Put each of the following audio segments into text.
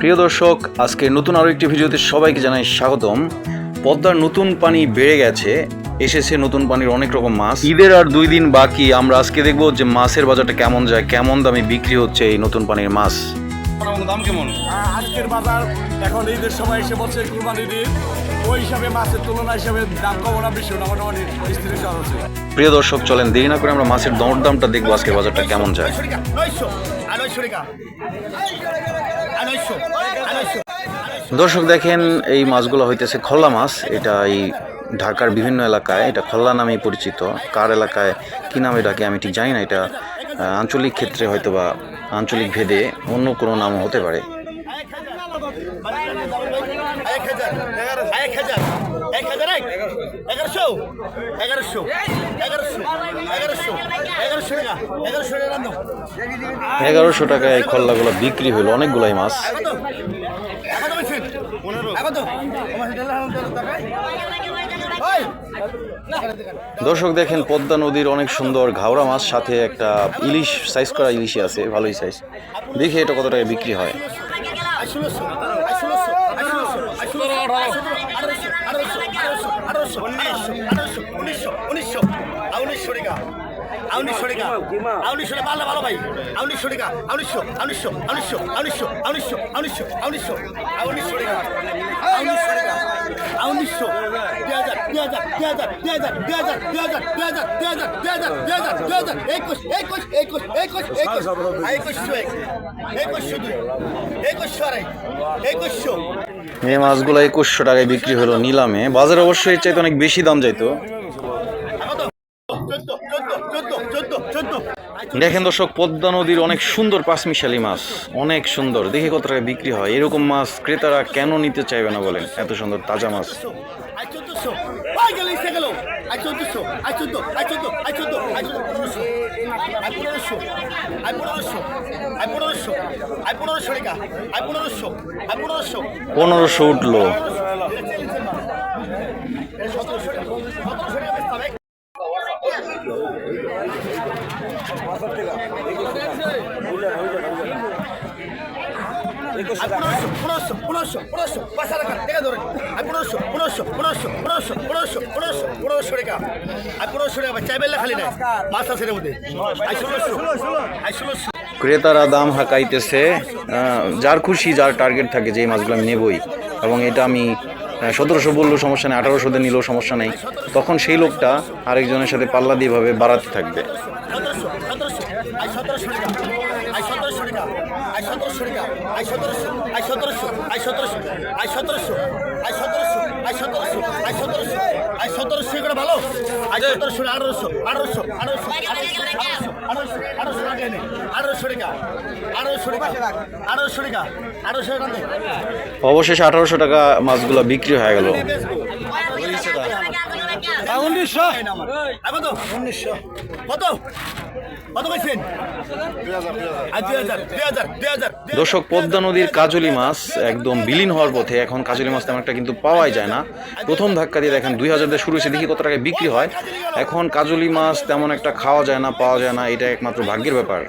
প্রিয় দর্শক, আজকে নতুন আরও একটি ভিডিওতে সবাইকে জানাই স্বাগতম। পদ্মার নতুন পানি বেড়ে গেছে, এসেছে নতুন পানির অনেক রকম মাছ। ঈদের আর 2 দিন বাকি, আমরা আজকে দেখবো যে মাছের বাজারটা কেমন যায়, কেমন দামে বিক্রি হচ্ছে এই নতুন পানির মাছ। দাম কেমন? আজকের বাজার এখন ঈদের সময় এসে বলছে কুরবানির ঈদ, ওই হিসাবে মাছের তুলনা হিসাবে দাম কম না বেশি না, মোটামুটি স্থির হচ্ছে। প্রিয় দর্শক, চলেন দেরি না করে আমরা মাছের দরদামটা দেখবো আজকের বাজারটা কেমন যায়। দর্শক দেখেন, এই মাছগুলো হইতেছে খল্লা মাছ। এটা এই ঢাকার বিভিন্ন এলাকায় এটা খল্লা নামেই পরিচিত। কার এলাকায় কী নামে ডাকে আমি ঠিক জানি না। এটা আঞ্চলিক ক্ষেত্রে হয়তো বা আঞ্চলিক ভেদে অন্য কোনো নামও হতে পারে। এগারোশো টাকায় এই খল্লাগুলো বিক্রি হলো, অনেকগুলাই মাছ। দর্শক দেখেন, পদ্মা নদীর অনেক সুন্দর ঘাওড়া মাছ, সাথে একটা ইলিশ, সাইজ করা ইলিশই আছে, ভালোই সাইজ। দেখি এটা কত টাকায় বিক্রি হয়। এই মাছগুলো 2100 টাকায় বিক্রি হলো নিলামে। বাজারে অবশ্যই এর চাইতে অনেক বেশি দাম যাইতো। দেখেন দর্শক, পদ্মা নদীর অনেক সুন্দর পাঁচমিশালি মাছ, অনেক সুন্দর। দেখে কত টাকায় বিক্রি হয়। এরকম মাছ ক্রেতারা কেন নিতে চাইবে না বলেন? এত সুন্দর তাজা মাছ। পনেরোশো উঠলো। ক্রেতারা দাম হাঁকাইতেছে, যার খুশি, যার টার্গেট থাকে যে এই মাছগুলো আমি নেবই, এবং এটা আমি 1700 বললেও সমস্যা নেই, 1800 নিলেও সমস্যা নেই। তখন সেই লোকটা আরেকজনের সাথে পাল্লা দিয়ে ভাবে বাড়াতে থাকবে। অবশেষে 1800 টাকা মাছগুলো বিক্রি হয়ে গেল। দর্শক, পদ্মা নদীর কাজলি মাছ একদম বিলীন হওয়ার পথে। এখন কাজলি মাছ তেমন একটা কিন্তু পাওয়াই যায় না। প্রথম ধাক্কা দিয়ে দেখেন 2000 দিয়ে শুরু হয়েছে, দেখি কত টাকায় বিক্রি হয়। এখন কাজলি মাছ তেমন একটা খাওয়া যায় না, পাওয়া যায় না, এটা একমাত্র ভাগ্যের ব্যাপার।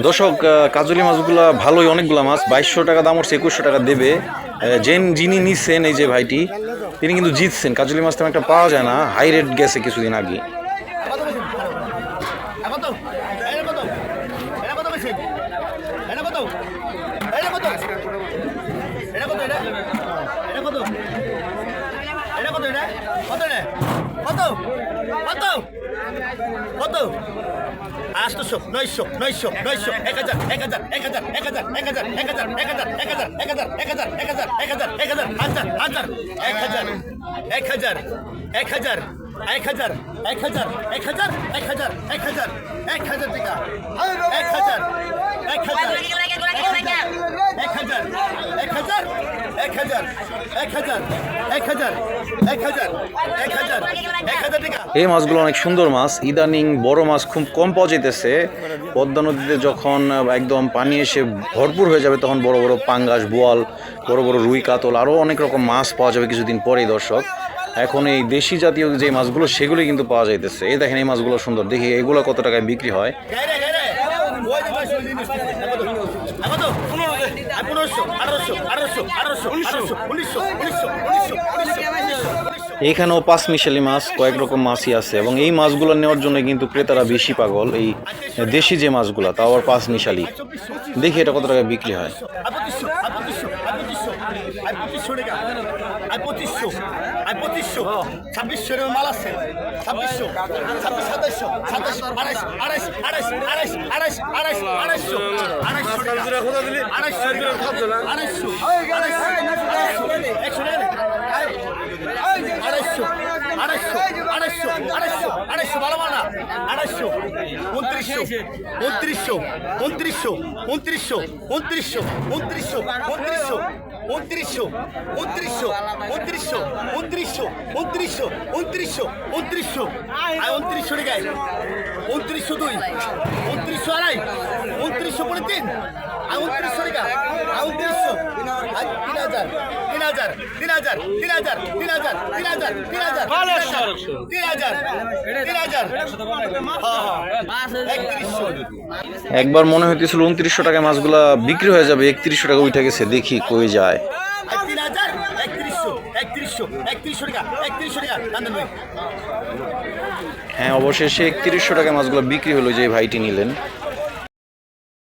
দর্শক, কাজলি মাছগুলা ভালোই, অনেকগুলা মাছ। 2200 টাকা দাম উঠছে, 2100 টাকা দেবে। যিনি নিচ্ছেন, এই যে ভাইটি, তিনি কিন্তু জিতছেন। কাজলি মাছ তেমন একটা পাওয়া যায় না, হাই রেট গেছে কিছুদিন আগে। এই মাছগুলো অনেক সুন্দর মাছ। ইদানিং বড় মাছ খুব কম পাওয়া যেতেছে। পদ্মা নদীতে যখন একদম পানি এসে ভরপুর হয়ে যাবে তখন বড় বড় পাঙ্গাস, বোয়াল, বড় বড় রুই, কাতল, আরও অনেক রকম মাছ পাওয়া যাবে কিছুদিন পরেই দর্শক। এখন এই দেশি জাতীয় যে মাছগুলো সেগুলি কিন্তু পাওয়া যাইতেছে। এই দেখেন এই মাছগুলো সুন্দর, দেখি এগুলো কত টাকায় বিক্রি হয়। এইখানেও পাঁচ মিশালি মাছ, কয়েক রকম মাছই আছে এবং এই মাছগুলো নেওয়ার জন্য কিন্তু ক্রেতারা বেশি পাগল। এই দেশি যে মাছগুলো তাও আবার পাঁচ মিশালি। দেখি এটা কত টাকায় বিক্রি হয়। একবার মনে হইতেছিল 2900 টাকায় মাছগুলা বিক্রি হয়ে যাবে, 3100 টাকা উঠে গেছে। দেখি কই যায়। হ্যাঁ, অবশেষে 3100 টাকায় মাছগুলো বিক্রি হলো যে ভাইটি নিলেন।